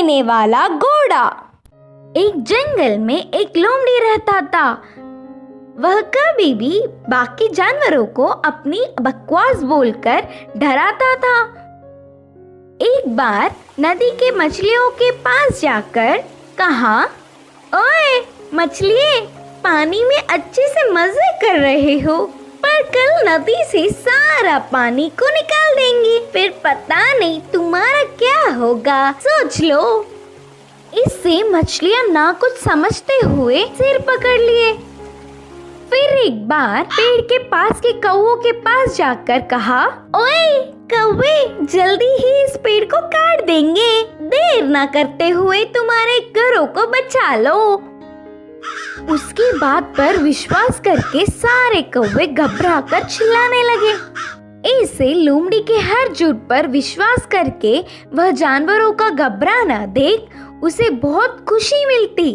देने वाला घोड़ा। एक जंगल में एक लोमड़ी रहता था। वह कभी भी बाकी जानवरों को अपनी बकवास बोलकर डराता था। एक बार नदी के मछलियों के पास जाकर कहा, ओए मछलिए, पानी में अच्छे से मजे कर रहे हो, पर कल नदी से सारा पानी को निकाल देंगे, फिर पता नहीं तुम्हारा क्या होगा, सोच लो। इससे मछलियां ना कुछ समझते हुए सिर पकड़ लिए। फिर एक बार पेड़ के पास के कौवों के पास जाकर कहा, ओए कौवे, जल्दी ही इस पेड़ को काट देंगे, देर ना करते हुए तुम्हारे घरों को बचा लो। उसकी बात पर विश्वास करके सारे कौवे घबराकर चिल्लाने लगे। ऐसे लोमड़ी के हर झूठ पर विश्वास करके वह जानवरों का घबराना देख उसे बहुत खुशी मिलती।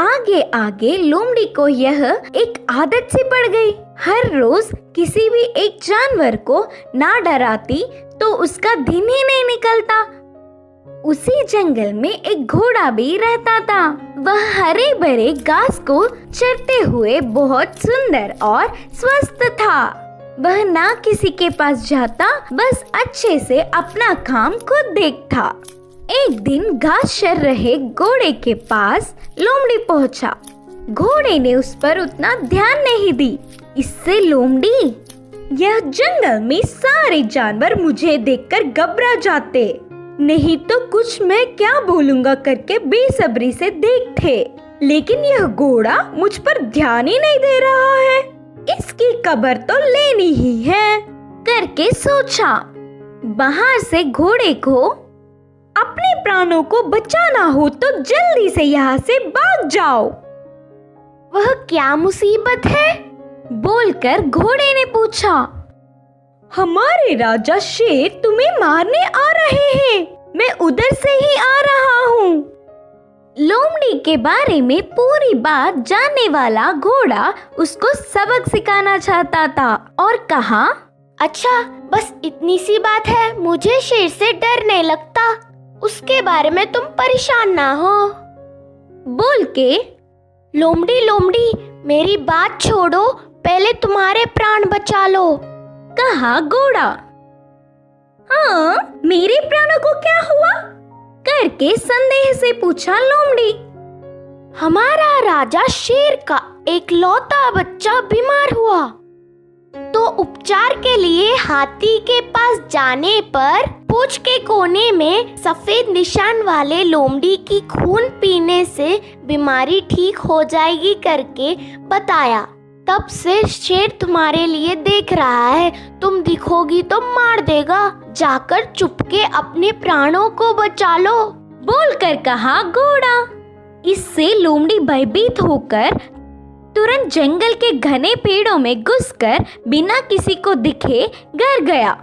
आगे आगे लोमड़ी को यह एक आदत सी पड़ गई। हर रोज किसी भी एक जानवर को ना डराती तो उसका दिन ही नहीं निकलता। उसी जंगल में एक घोड़ा भी रहता था। वह हरे भरे घास को चरते हुए बहुत सुंदर और स्वस्थ था। वह ना किसी के पास जाता, बस अच्छे से अपना काम खुद देखता। एक दिन घास चर रहे घोड़े के पास लोमड़ी पहुंचा। घोड़े ने उस पर उतना ध्यान नहीं दी। इससे लोमड़ी, यह जंगल में सारे जानवर मुझे देखकर घबरा जाते, नहीं तो कुछ मैं क्या बोलूंगा करके बेसब्री से देखते, लेकिन यह घोड़ा मुझ पर ध्यान ही नहीं दे रहा है, इसकी खबर तो लेनी ही है करके सोचा। बाहर से घोड़े को अपने प्राणों को बचाना हो तो जल्दी से यहाँ से भाग जाओ। वह क्या मुसीबत है? बोलकर घोड़े ने पूछा। हमारे राजा शेर तुम्हें मारने आ रहे हैं, मैं उधर से ही आ रहा हूँ। लोमड़ी के बारे में पूरी बात जानने वाला घोड़ा उसको सबक सिखाना चाहता था और कहा, अच्छा बस इतनी सी बात है, मुझे शेर से डर नहीं लगता, उसके बारे में तुम परेशान ना हो। बोल के लोमड़ी लोमड़ी मेरी बात छोड़ो, पहले तुम्हारे प्राण बचा लो, कहा घोड़ा। हाँ, मेरे प्राणों को क्या हुआ? करके संदेह से पूछा लोमड़ी। हमारा राजा शेर का एक लौता बच्चा बीमार हुआ, तो उपचार के लिए हाथी के पास जाने पर पूंछ के कोने में सफेद निशान वाले लोमड़ी की खून पीने से बीमारी ठीक हो जाएगी करके बताया। तब से शेर तुम्हारे लिए देख रहा है, तुम दिखोगी तो मार देगा, जाकर चुपके अपने प्राणों को बचा लो, बोलकर कहा घोड़ा। इससे लोमड़ी भयभीत होकर तुरंत जंगल के घने पेड़ों में घुसकर बिना किसी को दिखे घर गया।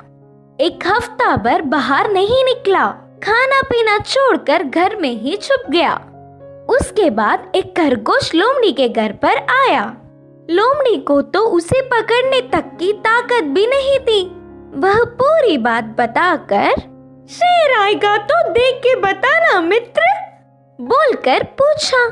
एक हफ्ता भर बाहर नहीं निकला, खाना पीना छोड़कर घर में ही छुप गया। उसके बाद एक खरगोश लोमड़ी के घर पर आया। लोमड़ी को तो उसे पकड़ने तक की ताकत भी नहीं थी। वह पूरी बात बताकर, शेर आएगा तो देख के बताना मित्र, बोलकर पूछा।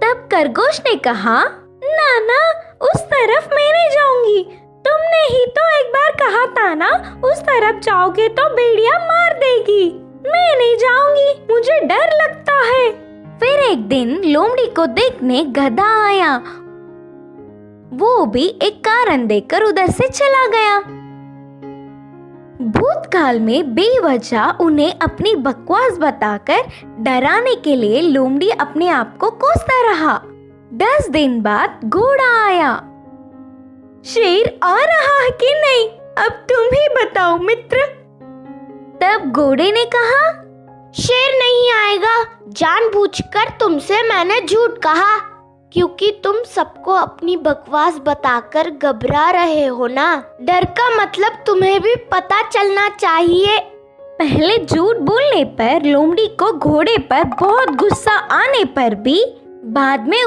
तब खरगोश ने कहा, ना ना, उस तरफ मैं नहीं जाऊंगी, तुमने ही तो एक बार कहा था ना, उस तरफ जाओगे तो भेड़िया मार देगी, मैं नहीं जाऊंगी, मुझे डर लगता है। फिर एक दिन लोमड़ी को देखने गधा आया। वो भी एक कारण देकर उधर से चला गया। भूतकाल में बेवजह उन्हें अपनी बकवास बताकर डराने के लिए लोमड़ी अपने आप को कोसता रहा। 10 दिन बाद घोड़ा आया। शेर आ रहा है कि नहीं, अब तुम ही बताओ मित्र। तब घोड़े ने कहा, शेर नहीं आएगा, जानबूझकर तुमसे मैंने झूठ कहा, क्योंकि तुम सबको अपनी बकवास बताकर घबरा रहे हो ना। डर का मतलब तुम्हें भी पता चलना चाहिए। पहले झूठ बोलने पर लोमड़ी को घोड़े पर बहुत गुस्सा आने पर भी बाद में